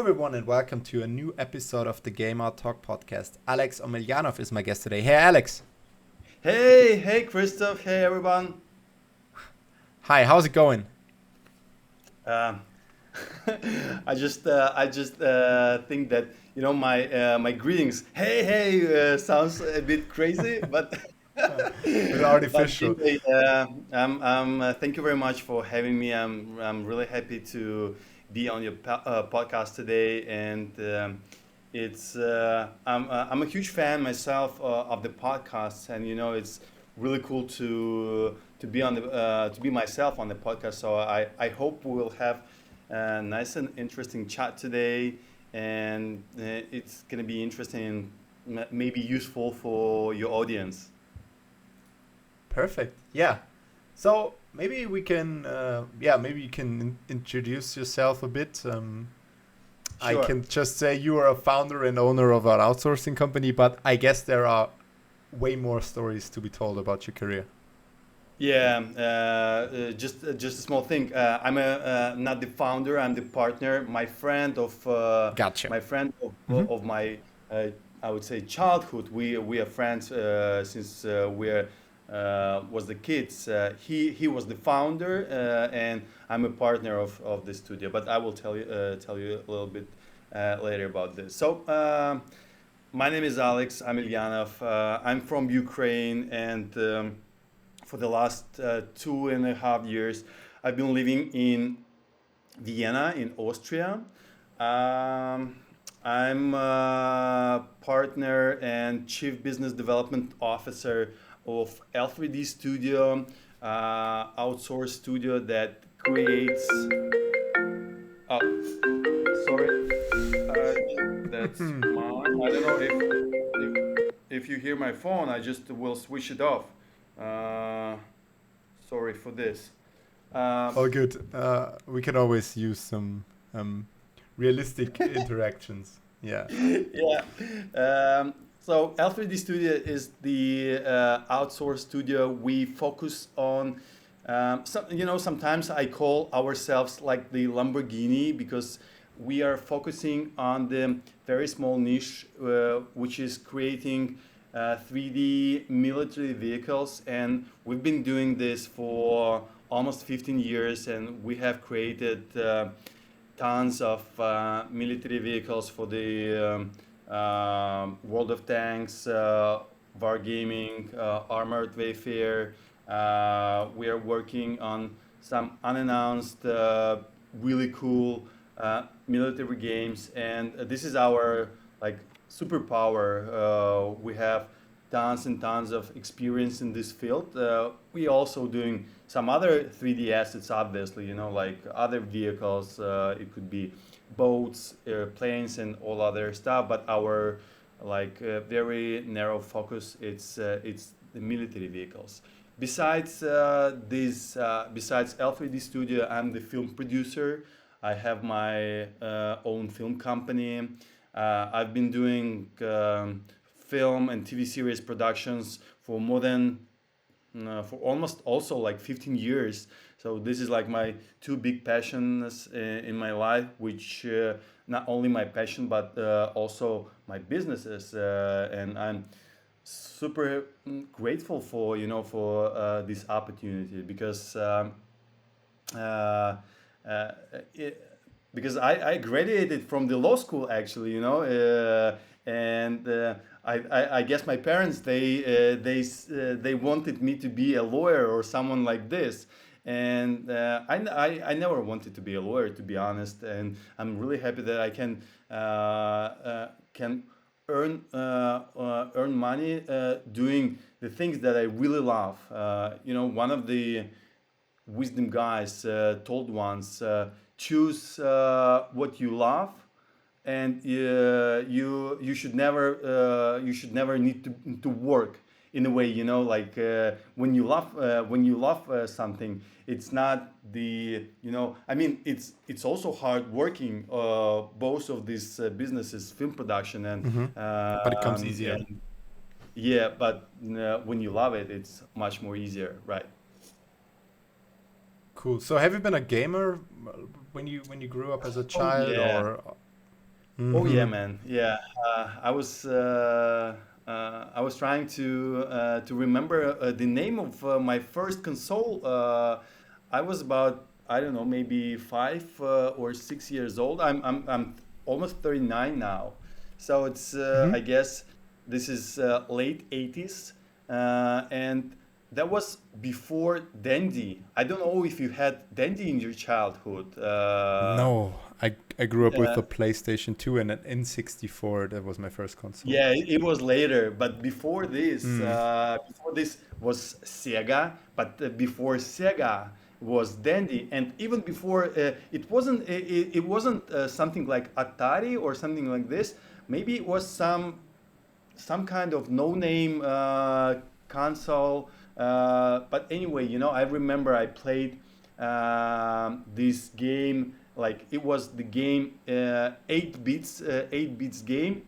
everyone, and welcome to a new episode of the Game Out Talk podcast. Aleks Omelyanov is my guest today. Hey, Alex. Hey, Christoph. Hey, everyone. Hi, how's it going? Um, I just think that my greetings. Hey, sounds a bit crazy, but Bit but artificial. anyway, thank you very much for having me. I'm really happy to be on your podcast today, and I'm a huge fan myself of the podcasts, and it's really cool to be to be myself on the podcast. So I hope we'll have a nice and interesting chat today, and it's gonna be interesting and maybe useful for your audience. Perfect. Yeah. So maybe you can introduce yourself a bit. I Sure. can just say you are a founder and owner of an outsourcing company, but I guess there are way more stories to be told about your career. Yeah, just a small thing. I'm not the founder. I'm the partner. Gotcha. My friend Hmm. of my I would say childhood. We are friends since we're was the kids. He was the founder, and I'm a partner of the studio. But I will tell you a little bit later about this. So. My name is Alex Amelyanov. I'm from Ukraine, and for the last 2.5 years, I've been living in Vienna, in Austria. Um, I'm a partner and chief business development officer of L3D Studio, outsourced studio that creates. Oh, sorry, that's mine. I don't know if you hear my phone. I just will switch it off. Uh, Sorry for this. Um, All good. We can always use some realistic interactions. Yeah. yeah. So L3D Studio is the outsourced studio. We focus on, sometimes I call ourselves like the Lamborghini because we are focusing on the very small niche, which is creating 3D military vehicles. And we've been doing this for almost 15 years, and we have created tons of military vehicles for the World of Tanks, Wargaming, Armored Warfare. We are working on some unannounced, really cool military games, and this is our like superpower. We have tons and tons of experience in this field. We also doing some other 3D assets, obviously, like other vehicles. It could be boats, airplanes, and all other stuff. But our very narrow focus, it's the military vehicles. Besides L3D Studio, I'm the film producer. I have my own film company. I've been doing film and TV series productions for more than for almost also like 15 years. So this is like my two big passions in my life, which not only my passion but also my businesses. And I'm super grateful for this opportunity because uh, uh, it, because I graduated from the law school actually, and I guess my parents they wanted me to be a lawyer or someone like this, and I never wanted to be a lawyer, to be honest, and I'm really happy that I can earn money doing the things that I really love. One of the wisdom guys told once, choose what you love, and you should never need to work in a way, like when you love something, it's not the I mean, it's also hard working both of these businesses, film production Hmm. But it comes easier. and yeah, but when you love it, it's much more easier, right? Cool. So have you been a gamer when you grew up as a Oh child yeah. or? Oh yeah, Mm-hmm. man. Yeah, I was trying to remember the name of my first console. I was about, I don't know, maybe 5 or 6 years old. I'm almost 39 now, so it's Mm-hmm. I guess this is late 80s, and that was before Dendy. I don't know if you had Dendy in your childhood. No, I grew up with Uh, the PlayStation 2 and an N64. That was my first console. Yeah, it was later, but Mm. before this was Sega, but before Sega was Dandy, and even before it wasn't something like Atari or something like this. Maybe it was some kind of no-name console. But anyway, I remember I played this game. Like it was the game 8 bits game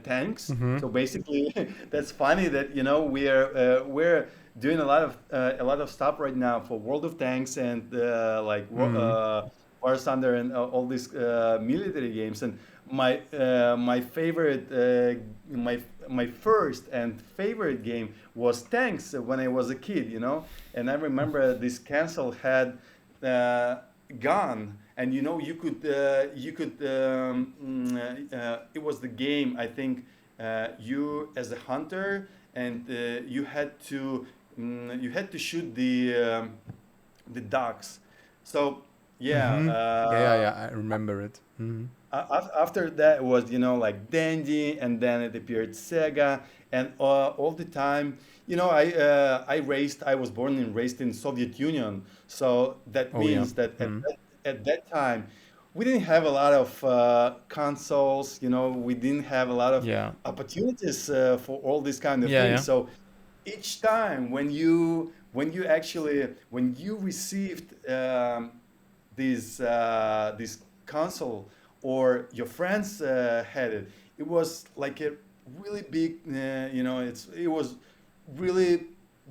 tanks. Mm-hmm. So basically, that's funny that we're doing a lot of stuff right now for World of Tanks and Mm. War Thunder and all these military games. And my favorite my first and favorite game was tanks when I was a kid, and I remember this console had uh, gun, and it was the game, I think, you as a hunter, and you had to shoot the ducks. So yeah, Mm-hmm. Yeah, I remember it. Mm-hmm. after that was like Dendy, and then it appeared Sega, and all the time, I was born and raised in Soviet Union, so that Oh yeah. means that Mm. at that time we didn't have a lot of consoles, we didn't have a lot of Yeah. opportunities for all these kind of Yeah, things. yeah. So each time when you received this console, or your friends had it, it was like a really big, it was really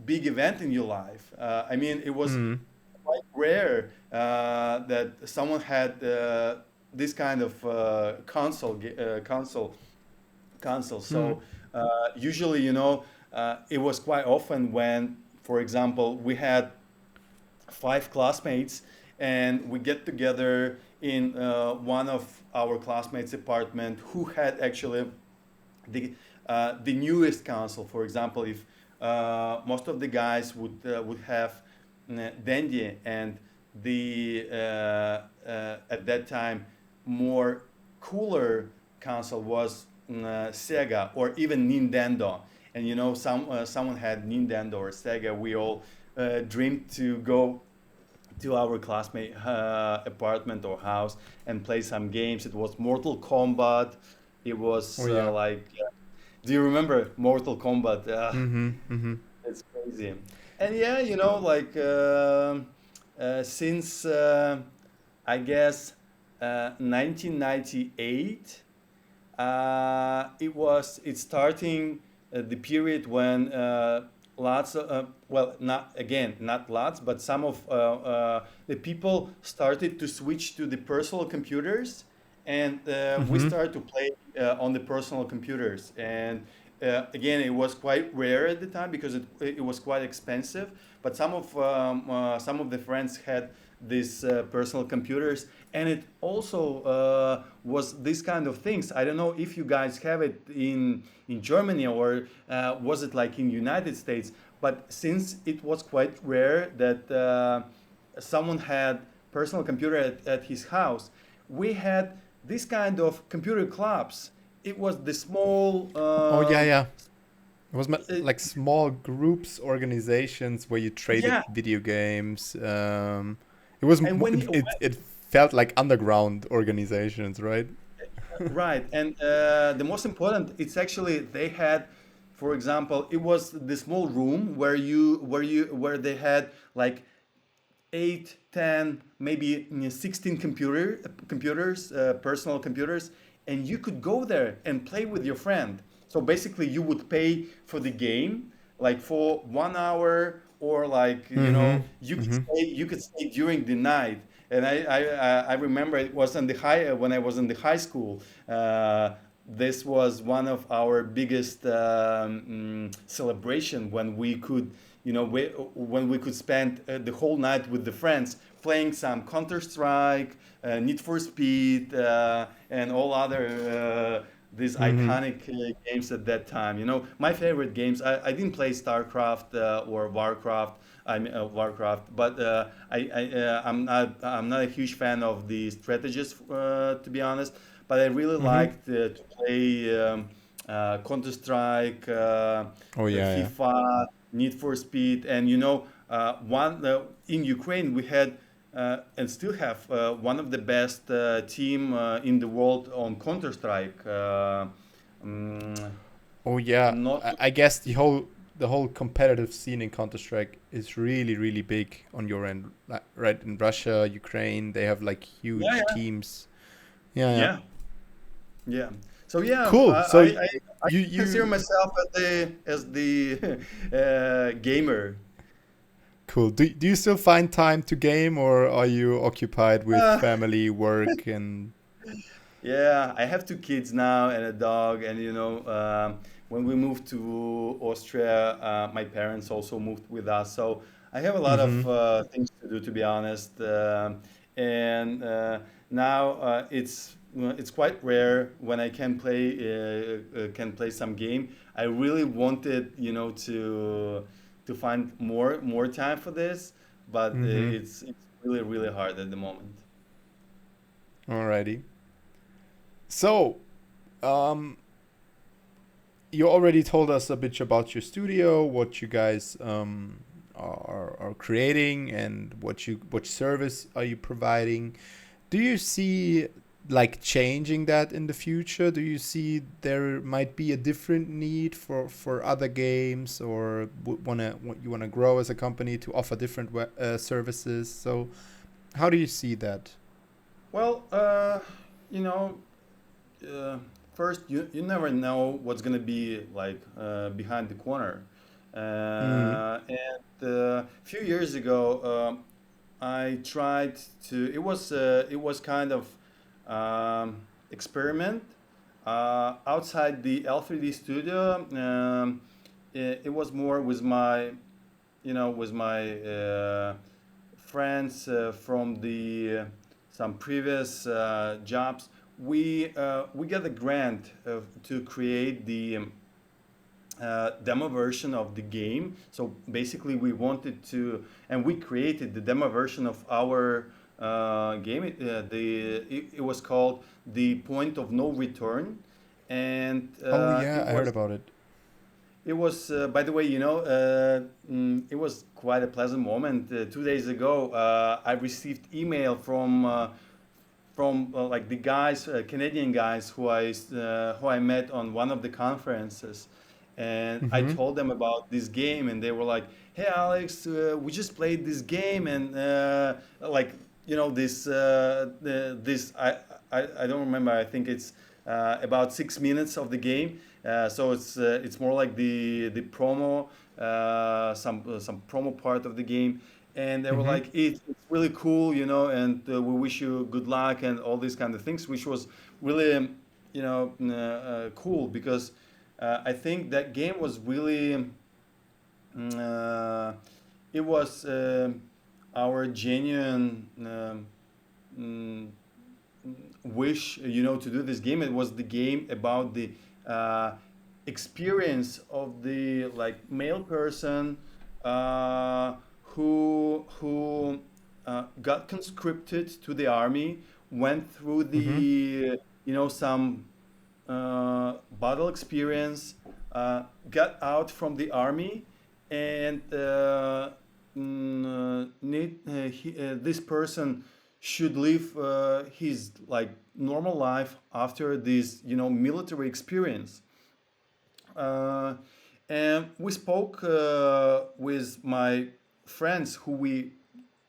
big event in your life. I mean, it was Mm. quite rare that someone had this kind of console. Mm. So usually, it was quite often when, for example, we had 5 classmates, and we get together in one of our classmates' apartment who had actually the newest console. For example, if most of the guys would have Dendy, and the at that time more cooler console was Sega or even Nintendo. And someone had Nintendo or Sega. We all dreamed to go to our classmate apartment or house and play some games. It was Mortal Kombat. It Oh was yeah. do you remember Mortal Kombat? Mm-hmm. Mm-hmm. It's crazy. And yeah, like since I guess 1998, it's starting the period when lots of well, not lots, but some of the people started to switch to the personal computers, and we Mm-hmm. started to play on the personal computers. And again, it was quite rare at the time because it was quite expensive. But some of the friends had these personal computers, and it also was this kind of things. I don't know if you guys have it in Germany, or was it like in United States. But since it was quite rare that someone had personal computer at his house, we had this kind of computer clubs. It was the small Oh yeah, yeah. It was uh, like small groups, organizations where you traded yeah. video games. It was And when it felt like underground organizations, right? right, and the most important, it's actually they had, for example, it was the small room where they had like 8, 10, maybe 16 computers, personal computers, and you could go there and play with your friend. So basically, you would pay for the game, like for 1 hour, or like Mm-hmm. you could Mm-hmm. stay during the night. And I remember it was in the high when I was in the high school. This was one of our biggest celebration when we could, when we could spend the whole night with the friends playing some Counter Strike, Need for Speed, and all other these Mm-hmm. iconic games at that time. My favorite games. I didn't play StarCraft or Warcraft. Warcraft, but I'm not a huge fan of the strategies, to be honest. But I really Mm-hmm. liked to play Counter Strike, Oh yeah, yeah. FIFA, Need for Speed, and one in Ukraine we had and still have one of the best team in the world on Counter Strike. Mm, Oh yeah. not I guess the whole competitive scene in Counter Strike is really really big on your end, right? In Russia, Ukraine, they have like Yeah, huge yeah, teams. Yeah, yeah. yeah, yeah. So yeah, Cool. So I you consider you myself as the gamer. cool. Do you still find time to game, or are you occupied with Uh, family, work, and? Yeah, I have two kids now and a dog, and when we moved to Austria, my parents also moved with us, so I have a lot of Mm-hmm. things to do, to be honest. And now it's quite rare when I can play some game. I really wanted, to find more time for this, but Mm-hmm. it's really really hard at the moment. Alrighty. So, um, you already told us a bit about your studio, what you guys are creating, and what service are you providing. Do you see like changing that in the future? Do you see there might be a different need for other games, or you wanna grow as a company to offer different services? So how do you see that? Well, you know, uh, first you never know what's gonna be like behind the corner. Mm. And a few years ago, I tried to. It was kind of experiment outside the L3D studio. It was more with my friends from the some previous jobs. We got a grant to create the demo version of the game. So basically, we wanted to, and we created the demo version of our game. It was called the Point of No Return, and Oh it yeah, I heard was about it. it was, by the way, it was quite a pleasant moment. 2 days ago, I received email from like the guys, Canadian guys who I met on one of the conferences, and I Mm-hmm. told them about this game, and they were like, "Hey, Alex, we just played this game, and like this I don't remember. I think it's about 6 minutes of the game. So it's more like the promo, some promo part of the game." And they were Mm-hmm. like, "It's really cool, and we wish you good luck and all these kind of things," which was really, cool because I think that game was really, mm, uh, it was our genuine mm, wish, to do this game. It was the game about the uh, experience of the like male person who got conscripted to the army, went through Mm-hmm. the some battle experience, got out from the army, and this person should live his like normal life after this military experience. uh, and we spoke with my friends who we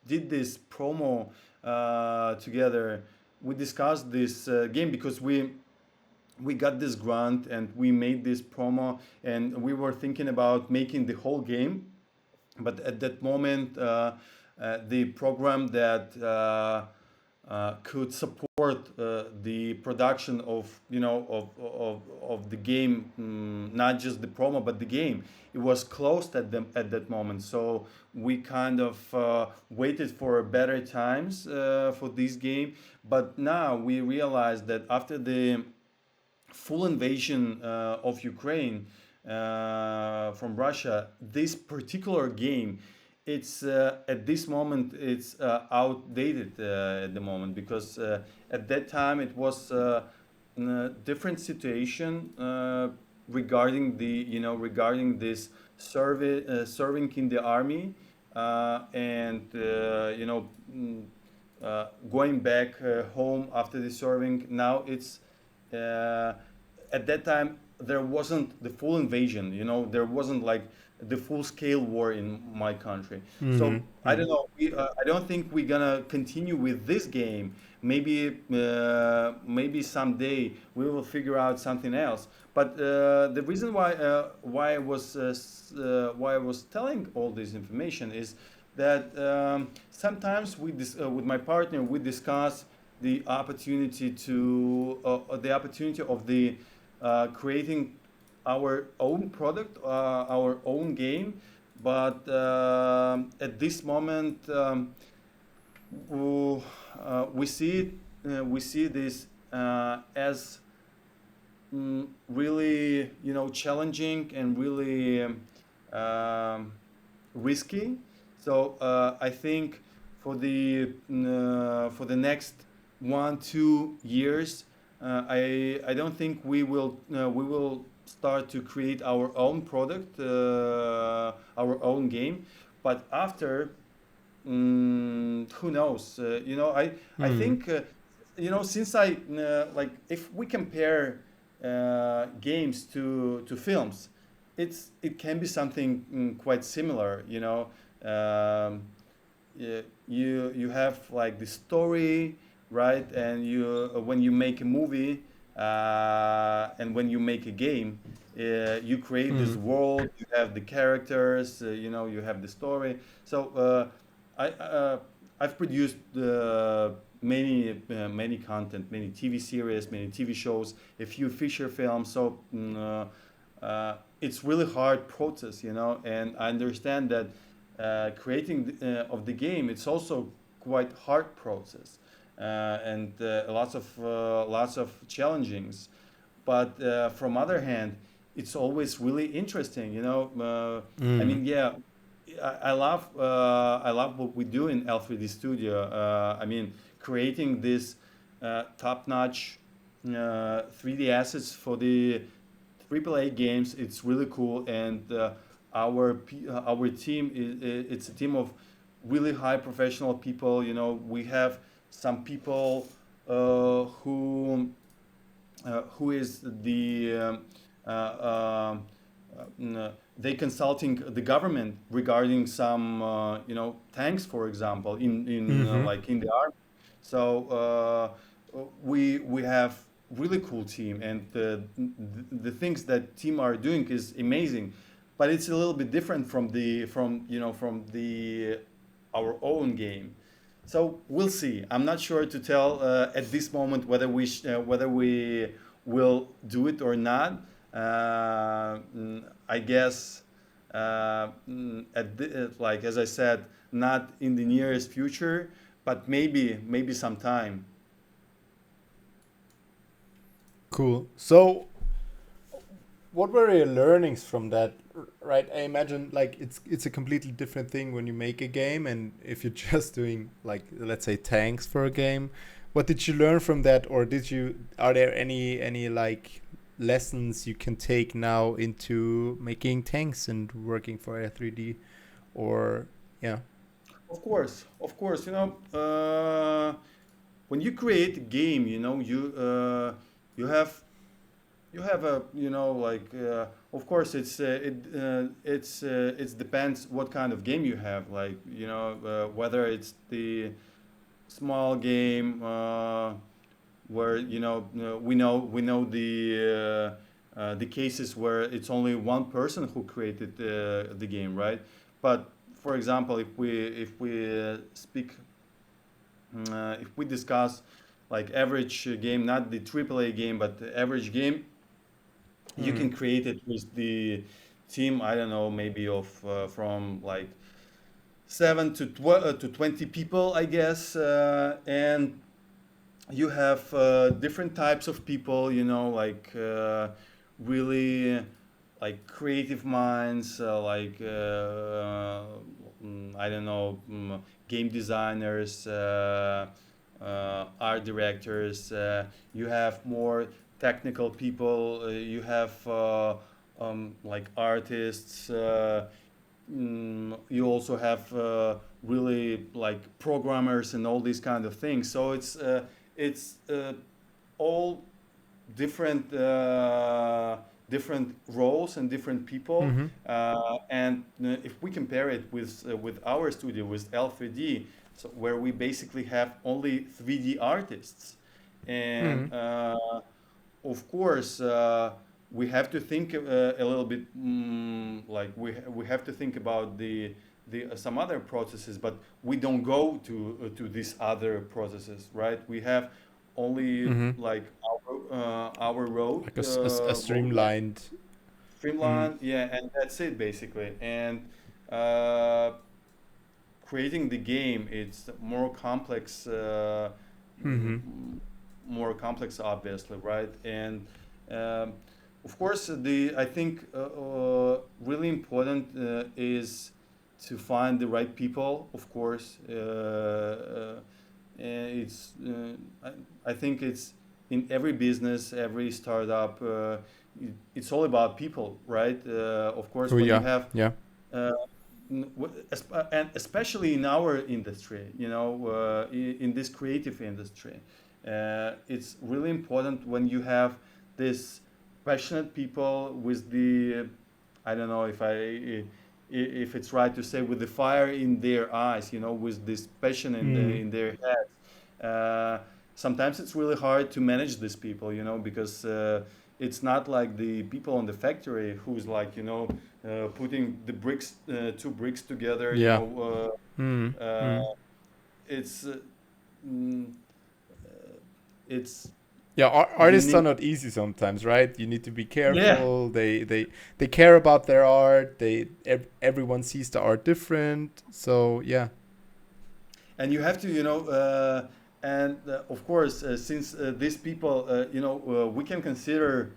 did this promo together. We discussed this game because we got this grant and we made this promo, and we were thinking about making the whole game. But at that moment, the program that could support the production of of the game, not just the promo but the game. It was closed at that moment, so we kind of waited for better times for this game. But now we realize that after the full invasion of Ukraine from Russia, this particular game, it's at this moment it's outdated at the moment, because at that time it was a different situation regarding the regarding this serving in the army and going back home after the serving. Now it's uh, at that time there wasn't the full invasion. There wasn't like the full scale war in my country. So Mm-hmm. I Mm-hmm. don't know. I don't think we're gonna continue with this game. Maybe someday we will figure out something else. But the reason why I was telling all this information is that sometimes with my partner we discuss the opportunity of the creating our own product, our own game. But at this moment, we see this as really challenging and really risky. So I think for the next 1 2 years, I don't think we will start to create our own product, our own game. But after, who knows? I Mm-hmm. think since like, if we compare games to films, it can be something quite similar. You have like the story, right? And when you make a movie and when you make a game, you create this Mm-hmm. world. You have the characters. You have the story. So I've produced many content, many TV series, many TV shows, a few feature films. So it's really hard process, and I understand that creating of the game, it's also quite hard process, and lots of challengings. But from other hand, it's always really interesting. I Mm-hmm. mean, yeah, I love what we do in L3D Studio. I mean, creating this top-notch 3D assets for the AAA games. It's really cool, and our team it's a team of really high professional people. We have some people who is they consulting the government regarding some tanks, for example, in Mm-hmm. like in the army. So we have really cool team, and the things that team are doing is amazing. But it's a little bit different from the our own game. So we'll see. I'm not sure to tell at this moment whether we will do it or not. I guess like as I said, not in the nearest future, but maybe sometime. Cool. So, what were your learnings from that? Right, I imagine like it's a completely different thing when you make a game, and if you're just doing like, let's say, tanks for a game. What did you learn from that, or are there any like lessons you can take now into making tanks and working for L3D, or yeah. Of course. When you create a game, you have a like of course it's depends what kind of game you have, like whether it's the small game where we know the cases where it's only one person who created the game, right? But for example, if we discuss like average game, not the AAA game, but the average game, you can Mm. create it with the team. I don't know, maybe of from like 20 people, I guess, and you have different types of people, like really like creative minds, I don't know, game designers, art directors. You have more technical people. You have like artists. You also have really like programmers and all these kind of things. So it's all different roles and different people. Mm-hmm. And if we compare it with our studio with L3D, so where we basically have only 3D artists, and Mm. of course, we have to think a little bit, like we have to think about the some other processes, but we don't go to these other processes, right? We have only Mm-hmm. like our road, Like a roadmap, streamlined. Mm. streamline, yeah, and that's it basically. And uh, creating the game, it's more complex. Mm-hmm. More complex, obviously, right? And um, of course, the I think really important is to find the right people. Of course, and I think it's in every business, every startup. It's all about people, right? Of course, Oh when you yeah, have yeah. uh, and especially in our industry, in this creative industry, it's really important when you have this passionate people with the, I don't know if it's right to say, with the fire in their eyes, with this passion Mm. in their heads. Sometimes it's really hard to manage these people, because it's not like the people on the factory who's like, putting the bricks, two bricks together, Yeah. Mm. Mm. it's mm, it's Yeah, you artists are need, not easy sometimes, right? You need to be yeah, careful. They care about their art. Everyone sees the art different. So yeah. and you have to, and of course, since these people, we can consider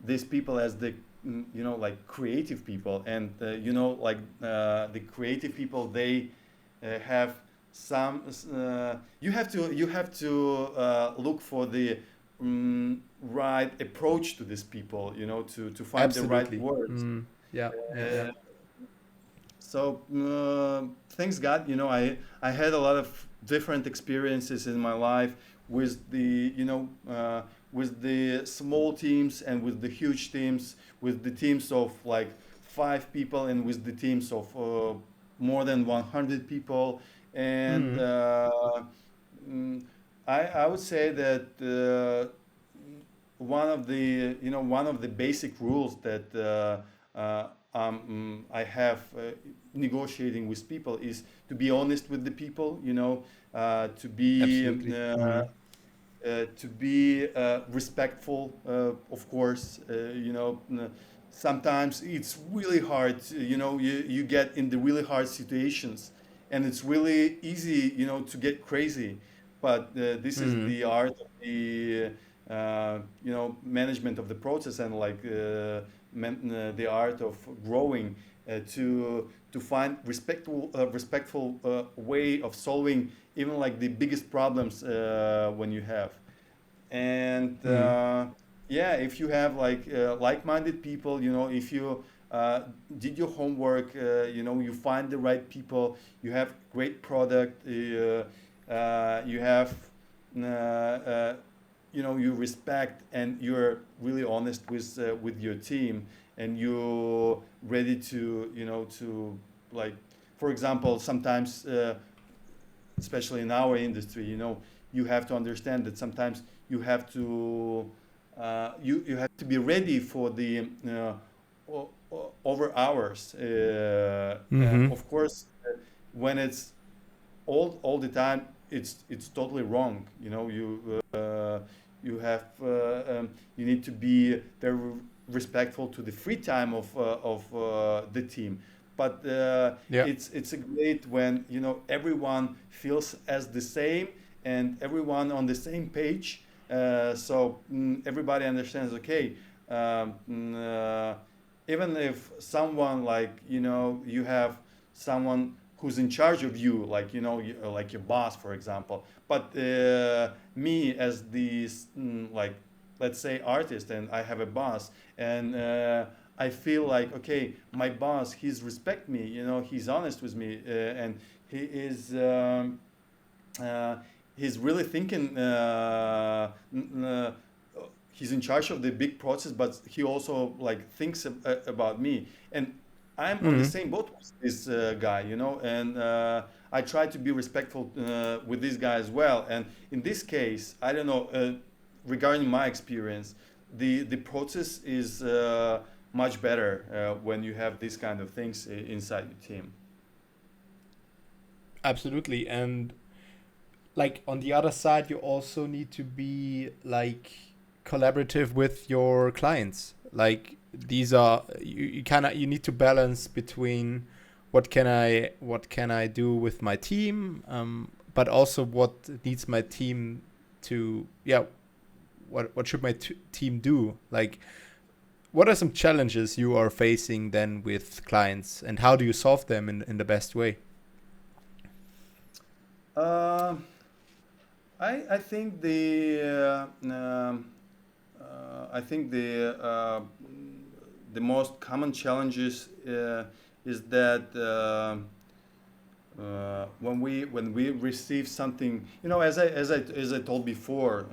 these people as the, like creative people, and like the creative people, they have some, you have to look for the right approach to these people, to find the right Absolutely. words. Mm. Yeah. Yeah. Yeah. uh, so thanks God, I had a lot of different experiences in my life with the, with the small teams and with the huge teams, with the teams of like 5 people and with the teams of more than 100 people. And Mm. mm, I would say that one of the basic rules that I have negotiating with people is to be honest with the people, Absolutely. Mm. to be respectful, of course. Sometimes it's really hard. You get in the really hard situations, and it's really easy, to get crazy. But this is Mm. the art of the, management of the process, and like the art of growing, to find respectful way of solving even like the biggest problems when you have. And Mm. yeah, if you have like-minded people, if you did your homework, you find the right people, you have great product, you have you respect, and you're really honest with your team, and you're ready to, to, like, for example, sometimes especially in our industry, you have to understand that sometimes you have to you have to be ready for the over hours. Mm-hmm. Of course, when it's all the time, it's totally wrong. You know, you have you need to be very respectful to the free time of the team. But Yeah. it's a great when, you know, everyone feels as the same and everyone on the same page. Everybody understands. Okay, um, mm, uh, even if someone, like, you know, you have someone who's in charge of you, like, you know, like your boss, for example. But me as the like, let's say, artist, and I have a boss, and I feel like, okay, my boss, he's respect me, you know, he's honest with me, and he is uh, he's really thinking, he's in charge of the big process, but he also like thinks about me, and I'm on the Mm. same boat with this guy, you know, and I try to be respectful with this guy as well. And in this case, I don't know, regarding my experience, the process is much better when you have these kind of things inside your team. Absolutely. And like on the other side, you also need to be like collaborative with your clients. Like these are you kind of you need to balance between what can I do with my team, but also what needs my team to, yeah, what should my team do? Like what are some challenges you are facing then with clients, and how do you solve them in the best way? Um I think I think the most common challenges is that when we receive something, you know, as I told before,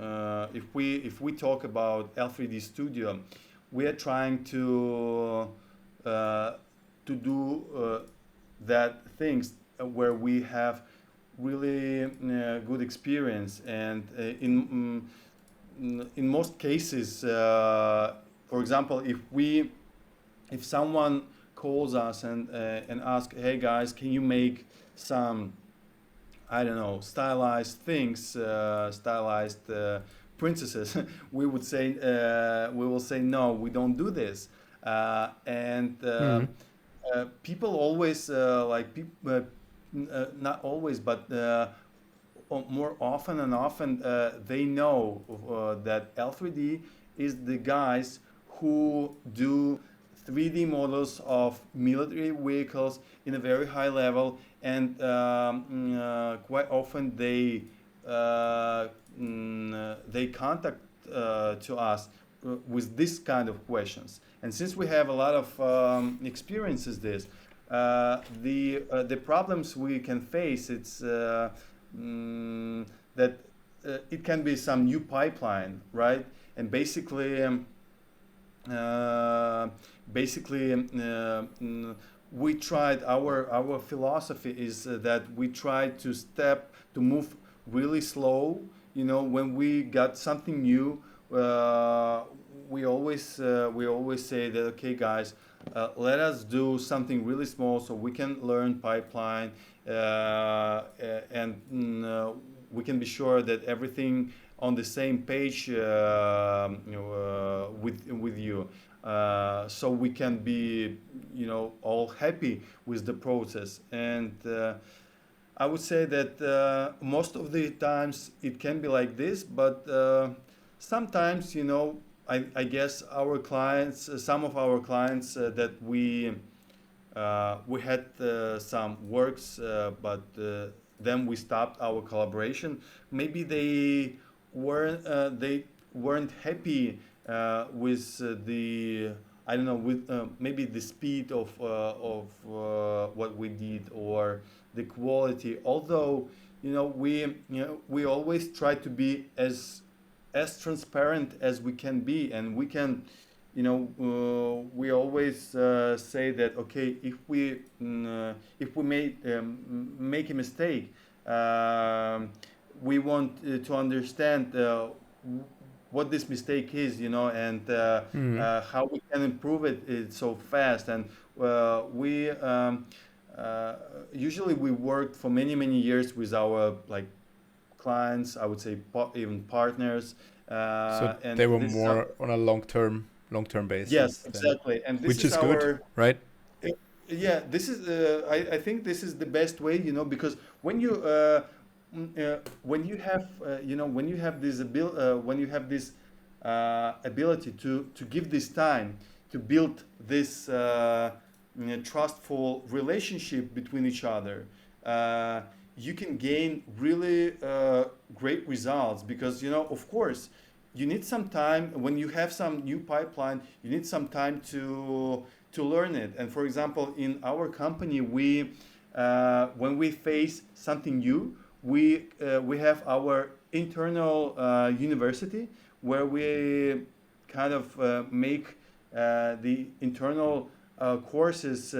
if we talk about L3D Studio, we are trying uh, to do that things where we have really good experience, and in most cases, for example, if someone calls us and ask, hey guys, can you make some, I don't know, stylized things, stylized princesses, we will say no, we don't do this, and Mm. people always not always, but more often and often, they know that L3D is the guys who do 3D models of military vehicles in a very high level, and quite often they contact to us with this kind of questions. And since we have a lot of experiences this, the problems we can face, it's that it can be some new pipeline, right? And uh, basically, we tried, our philosophy is that we try to move really slow. You know, when we got something new, uh, we always say that, okay, guys, let us do something really small so we can learn pipeline, and we can be sure that everything on the same page, with you, so we can be, you know, all happy with the process. And I would say that most of the times it can be like this, but sometimes, you know, I guess our clients, some of our clients that we had some works, but then we stopped our collaboration. Maybe they weren't happy with the, I don't know, with maybe the speed of what we did, or the quality. Although, you know, we always try to be as transparent as we can be, and we can, you know, we always say that, okay, if we make a mistake, um, we want to understand what this mistake is, you know, and Mm. how we can improve it so fast. And we usually we worked for many years with our like clients. I would say even partners, So and they were this is our, more on a long term yes, basis then, exactly, and this which is is good, our. right? Yeah, this is. I think this is the best way, because when you have, when you have when you have this ability to give this time to build this trustful relationship between each other, uh, you can gain really great results because of course you need some time when you have some new pipeline. You need some time to learn it. And for example, in our company, we when we face something new, we have our internal university where we kind of make the internal courses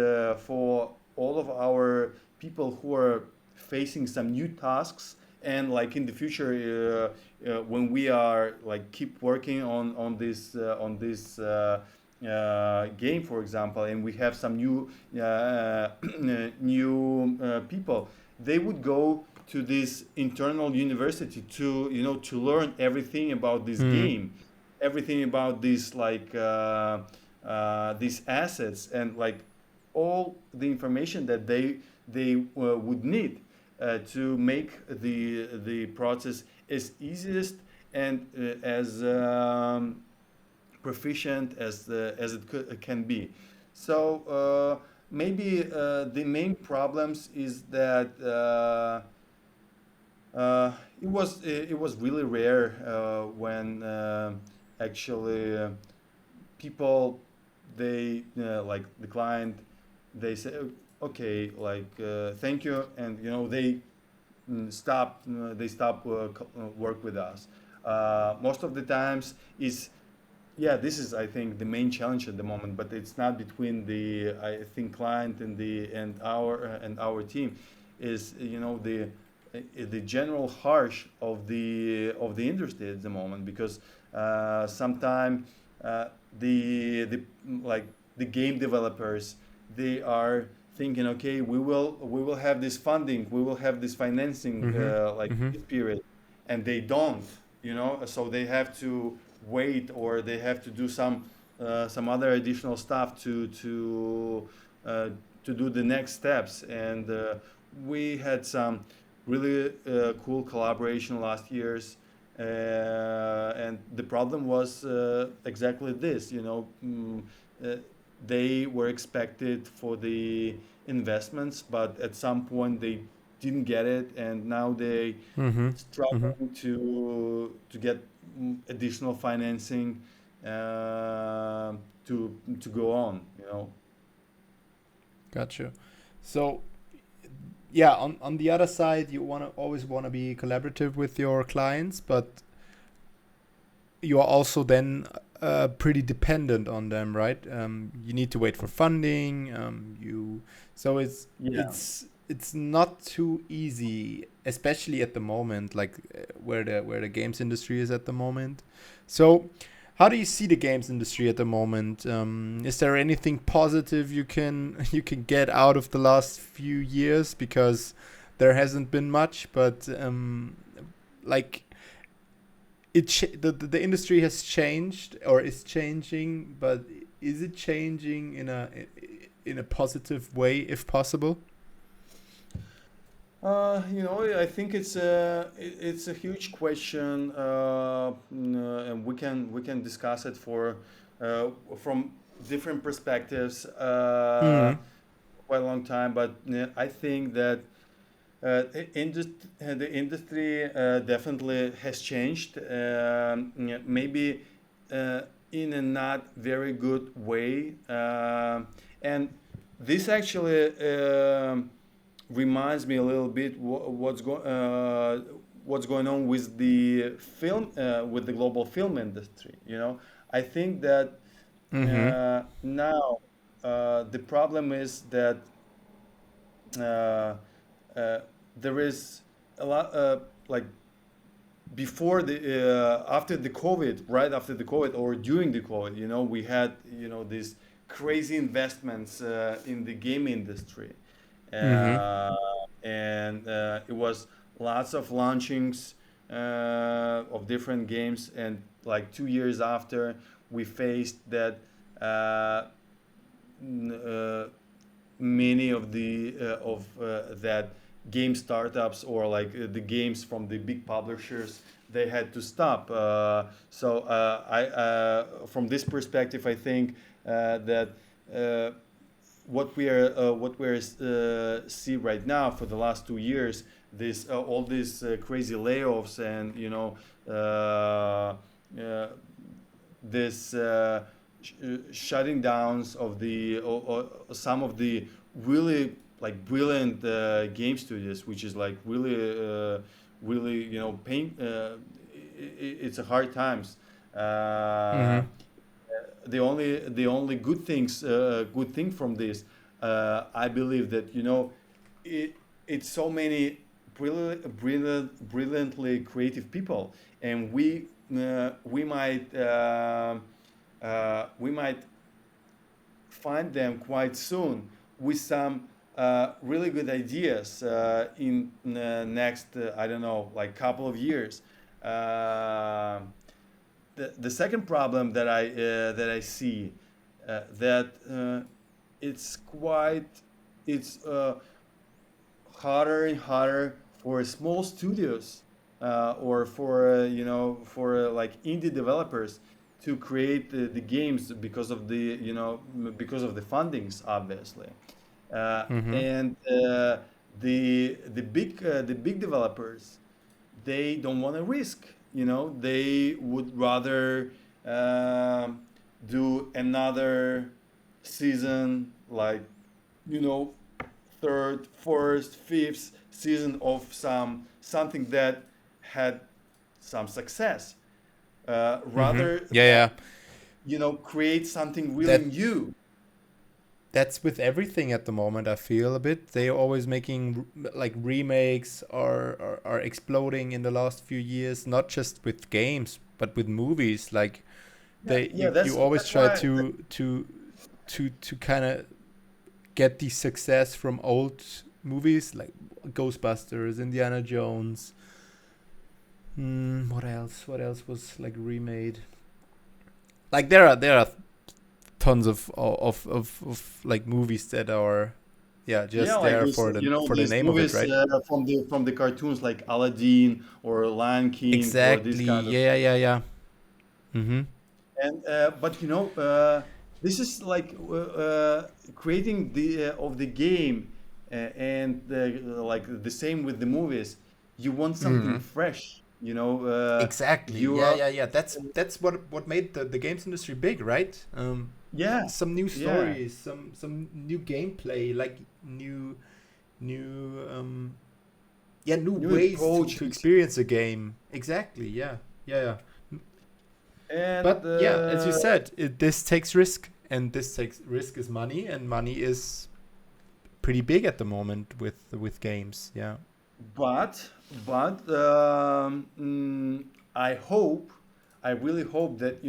for all of our people who are facing some new tasks. And like in the future, when we are like keep working on this game, for example, and we have some new new people, they would go to this internal university to to learn everything about this Mm. game, everything about this like these assets, and like all the information that they would need to make the process as easiest and as proficient as it can be. So maybe the main problems is that it was really rare when actually people, they like the client, they say okay, like thank you, and they stop work with us. Most of the times is, yeah, this is, I think, the main challenge at the moment, but it's not between the, I think, client and our team. Is the general harsh of the industry at the moment, because sometimes the like the game developers, they are thinking, okay, we will have this funding, we will have this financing Mhm. like Mhm. this period, and they don't, so they have to wait, or they have to do some other additional stuff uh, to do the next steps. And we had some really cool collaboration last years. And the problem was exactly this, uh, they were expected for the investments, but at some point they didn't get it, and now they Mhm. Mhm. struggling to get additional financing to go on. Gotcha. So yeah, on the other side, you always want to be collaborative with your clients, but you are also then pretty dependent on them, right? You need to wait for funding. So Yeah. it's not too easy, especially at the moment, like where the games industry is at the moment. So, how do you see the games industry at the moment? Is there anything positive you can get out of the last few years? Because there hasn't been much, but like the industry has changed or is changing, but is it changing in a positive way if possible? I think it's a huge question, and we can discuss it from different perspectives Mm. quite a long time. But I think that the industry definitely has changed, yeah, maybe uh, in a not very good way, and this actually reminds me a little bit what's going on with the film, with the global film industry. I think that Mm-hmm. now the problem is that uh, uh, there is a lot like before the after the COVID, right after the COVID or during the COVID, we had these crazy investments in the game industry, Mm-hmm. uh, and it was lots of launchings of different games. And like 2 years after, we faced that many of the of that game startups, or like the games from the big publishers, they had to stop. I From this perspective, I think that uh, what we're see right now for the last 2 years, this all these crazy layoffs, and uh, this shutting downs of the some of the really like brilliant game studios, which is like really pain. It's a hard times. Uh, Mm-hmm. the only good thing from this, I believe that it it's so many brilliantly creative people, and we might find them quite soon with some really good ideas in the next I don't know, like couple of years. Uh, the second problem that I see, that it's quite it's harder and harder for small studios, or for like indie developers to create the games, because of the fundings, obviously. Mm-hmm. And the big developers, they don't want to risk. They would rather um, do another season, like you know third, fourth, fifth season of something that had some success, Mm-hmm. rather Yeah, than yeah. create something really That new. that's with everything at the moment. I feel a bit. They're always making like remakes are exploding in the last few years. Not just with games, but with movies. Like Yeah, yeah. you always That's try why. to kind of get the success from old movies like Ghostbusters, Indiana Jones. What else? What else was like remade? Like there are tons of like movies that are yeah Yeah, just like there this. for the These name of it, movies right? from the cartoons, like Aladdin or Lion King or this Exactly. kind of. Yeah, yeah, yeah. Mm-hmm. And but this is like creating the game, and like the same with the movies. You want something Mm-hmm. fresh. Exactly. You Yeah, are. yeah, yeah. That's what made the games industry big, right? Yeah, Some new yeah. stories, some new gameplay, like new yeah new New ways to approaches. experience a game. Exactly. Yeah, yeah, yeah. And But yeah, as you said, this takes risk, and this takes risk is money, and money is pretty big at the moment with games. Yeah. but I hope, I really hope that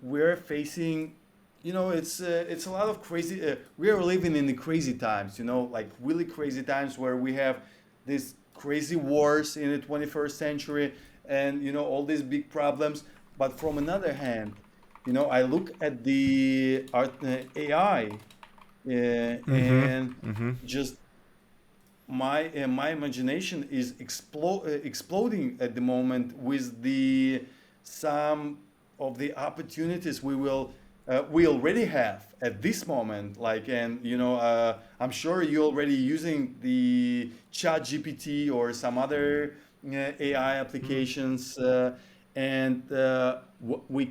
we're facing, it's a lot of crazy. We are living in the crazy times, like really crazy times, where we have these crazy wars in the 21st century, and all these big problems. But from another hand, I look at the AI, Mm-hmm. and Mm-hmm. just my imagination is exploding at the moment with the some of the opportunities we already have at this moment. Like, and I'm sure you're already using the chat GPT or some other AI applications, and what we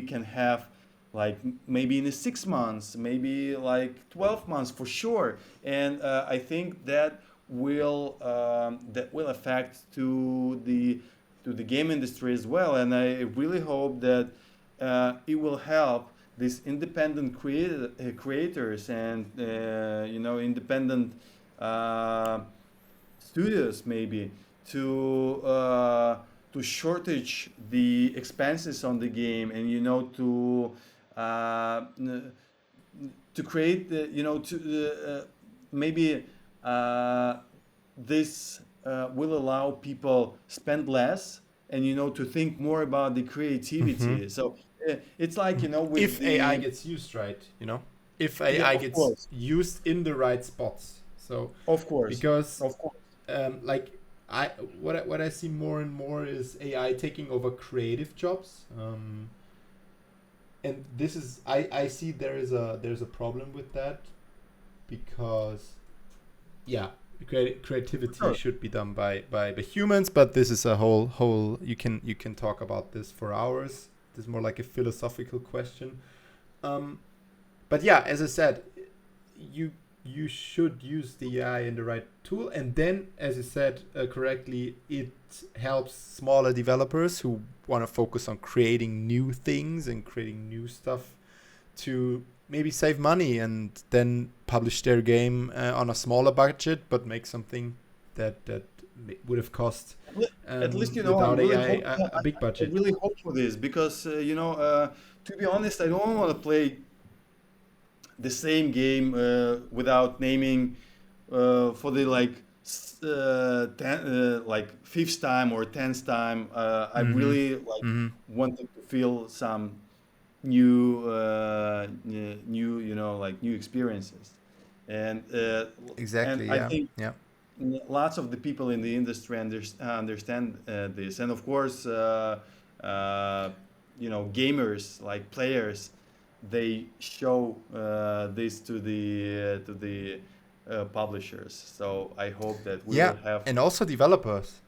can have, like maybe in the 6 months, maybe like 12 months for sure. And I think that will affect to the game industry as well. And I really hope that it will help these independent creators, and independent uh, studios, maybe, to shortage the expenses on the game, and uh, to create the, to maybe uh, this will allow people spend less and to think more about the Mm-hmm. creativity. So it's like with If AI the gets used right, if yeah, AI of gets course, used in the right spots. So of course, because of course. like I what I see more and more is AI taking over creative jobs. And this is I see there's a problem with that because yeah, creativity Sure. should be done by the humans, but this is a whole you can talk about this for hours. This is more like a philosophical question. Um, but yeah, as I said, you you should use the AI in the right tool, and then, as you said correctly, it helps smaller developers who want to focus on creating new things and creating new stuff to maybe save money and then publish their game on a smaller budget, but make something that would have cost At least without AI a big I budget. really hope for this because to be honest, I don't want to play the same game without naming for the like fifth time or tenth time. I Mm-hmm. really like Mm-hmm. wanted to feel some new new like new experiences, and Exactly. I Yeah. think Yeah. lots of the people in the industry understand this, and of course, uh, gamers like players, they show this to the publishers. So I hope that we Yeah, will have. and also developers.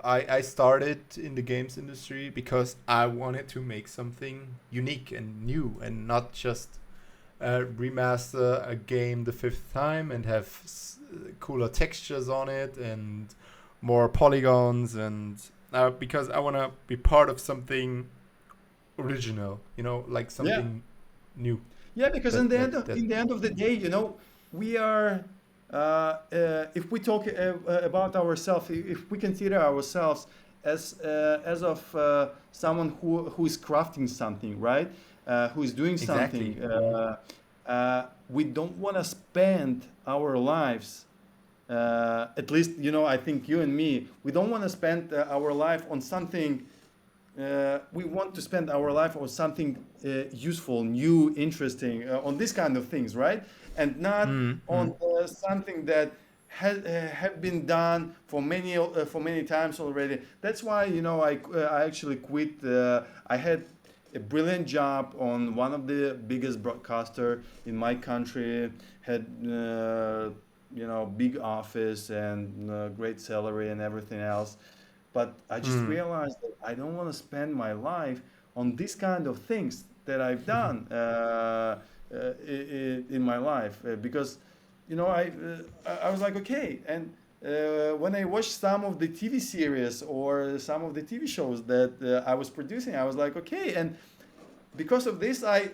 I started in the games industry because I wanted to make something unique and new, and not just remaster a game the fifth time and have cooler textures on it and more polygons, and because I want to be part of something original, like Yeah, something new. yeah, because That that that. in the end of the day, we are. If we talk about ourselves, if we consider ourselves as of someone who is crafting something, right? Who is doing Exactly. something. We don't want to spend our lives. At least, I think you and me, we don't want to spend our life on something we want to spend our life on something useful, new, interesting, on this kind of things, right? And not Mm-hmm. on something that has have been done for many times already. That's why I actually quit. I had a brilliant job on one of the biggest broadcaster in my country. Had big office and great salary and everything else, but I just Mm. realized that I don't want to spend my life on this kind of things that I've done in my life because, I was like, okay. And when I watched some of the TV series or some of the TV shows that I was producing, I was like, okay. And because of this, I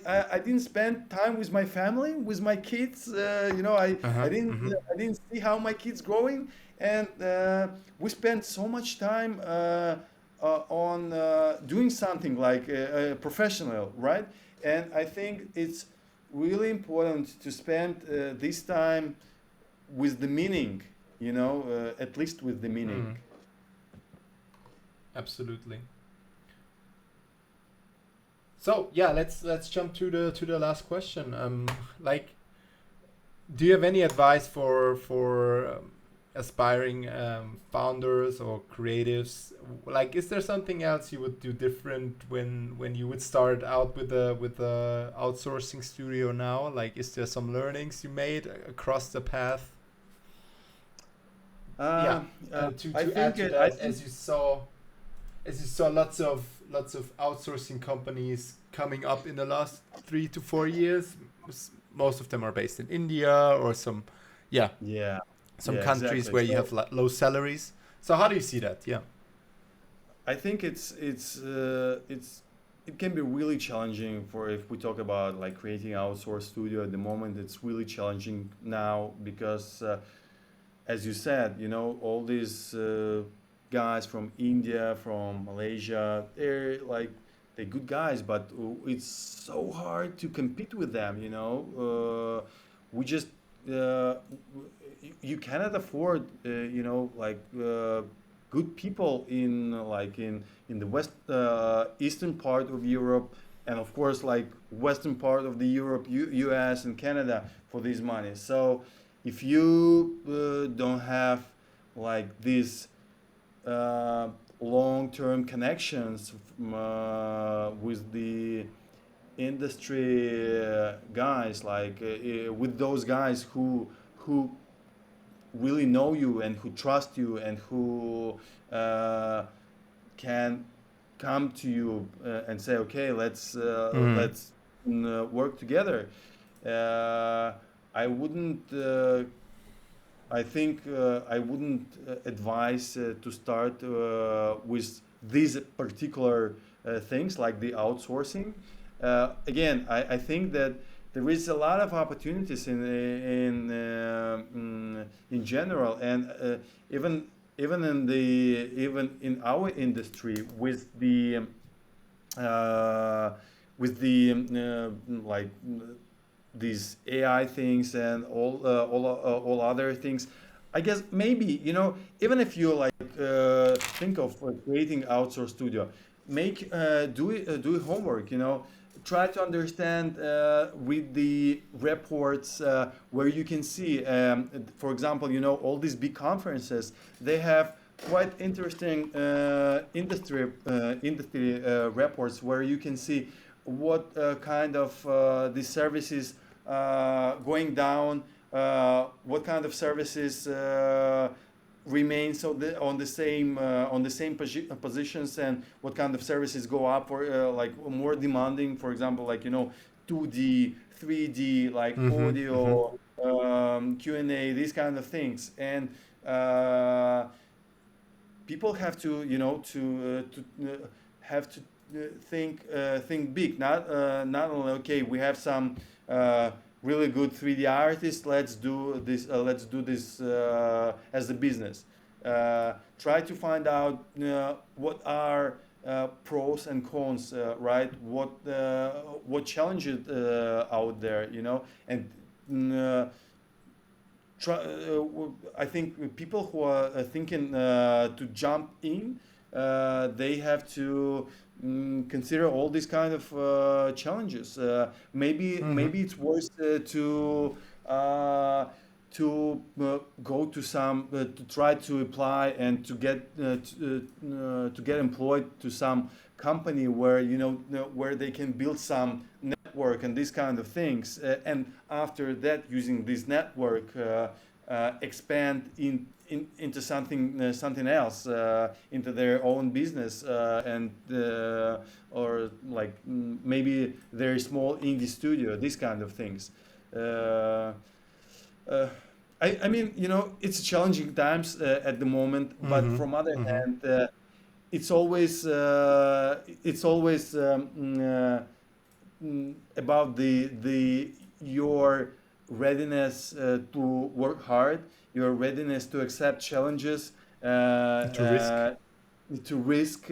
didn't spend time with my family, with my kids. Uh-huh. Mm-hmm. I didn't see how my kids growing, and we spent so much time on doing something like professional, right? And I think it's really important to spend this time with the meaning, at least with the meaning. Mm. Absolutely. So yeah, let's jump to the last question. Like, do you have any advice for aspiring founders or creatives? Like, is there something else you would do different when you would start out with the outsourcing studio now? Like, is there some learnings you made across the path? Yeah, Uh, I to add think to I that, think as you saw lots of outsourcing companies coming up in the last 3 to 4 years. Most of them are based in India or yeah, yeah, some yeah, countries exactly. where you So have low salaries. So how do you see that? Yeah. I think it can be really challenging for if we talk about like creating outsourced studio at the moment. It's really challenging now because, as you said, all these guys from India, from Malaysia, they're good guys, but it's so hard to compete with them. We just you cannot afford, like good people in the eastern part of Europe, and of course like western part of the Europe, U.S. and Canada for this money. So if you don't have like these uh, long-term connections with the industry guys, like with those guys who really know you and who trust you and who uh, can come to you and say, okay, Mm-hmm. let's work together. Uh, I wouldn't. I think I wouldn't advise to start with these particular things like the outsourcing. Again, I think that there is a lot of opportunities in general, and even even in our industry uh, with the like these AI things and all other things. I guess maybe even if you like think of creating outsource studio, make do homework. Try to understand read the reports where you can see, for example, all these big conferences, they have quite interesting industry reports where you can see what kind of the services going down, what kind of services remain on the same positions, and what kind of services go up or like more demanding. For example, like 2D, 3D, like Mm-hmm. Mm-hmm. audio, Q&A, these kind of things, and uh, people have to have to think big, not only okay, we have some uh, really good 3D artists, let's do this as a business. Try to find out what are pros and cons, right? What challenges out there, and mm, I think people who are thinking to jump in, they have to consider all these kind of challenges. Mm-hmm. Maybe it's worth uh, go to to try to apply and to get employed to some company where where they can build some network and these kind of things, and after that, using this network, expand into something else, into their own business, and or like maybe their small indie studio, these kind of things. Uh, uh, I mean, it's challenging times at the moment, but Mm-hmm. from other Mm-hmm. hand, it's always about the your readiness to work hard, your readiness to accept challenges, To risk. to risk,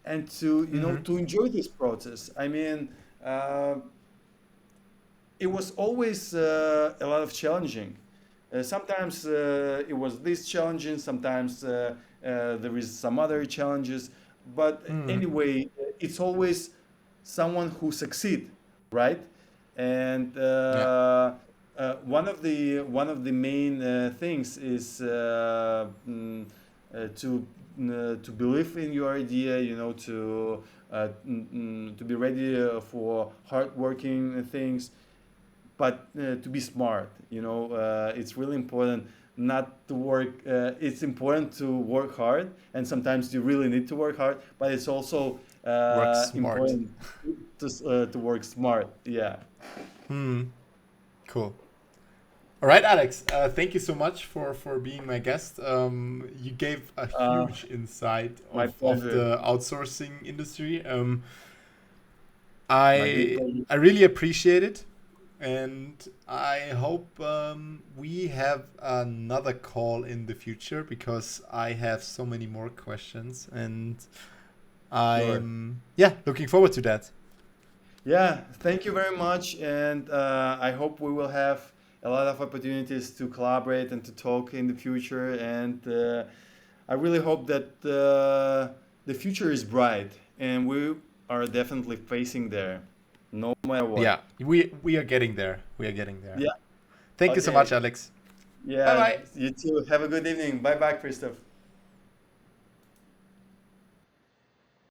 and to Mm-hmm. to enjoy this process. I mean, uh, it was always a lot of challenging. Sometimes it was this challenging, sometimes there is some other challenges, but Mm-hmm. anyway, it's always someone who succeed, right? And Yeah. one of the main things is to believe in your idea, to be ready for hardworking things, but to be smart. It's really important not to work. It's important to work hard, and sometimes you really need to work hard. But it's also Work smart. important to work smart. Yeah. Hmm. Cool. All right, Alex. Thank you so much for being my guest. You gave a Uh, huge insight my of pleasure. the outsourcing industry. My big I pleasure. I really appreciate it, and I hope we have another call in the future because I have so many more questions, and Sure. I'm yeah looking forward to that. Yeah. Thank you very much, and I hope we will have a lot of opportunities to collaborate and to talk in the future. And I really hope that the future is bright, and we are definitely facing there, no matter what. Yeah, we are getting there. We are getting there. Yeah. Thank you so Okay. much, Alex. Bye Yeah. bye. You too. Have a good evening. Bye bye, Christoph.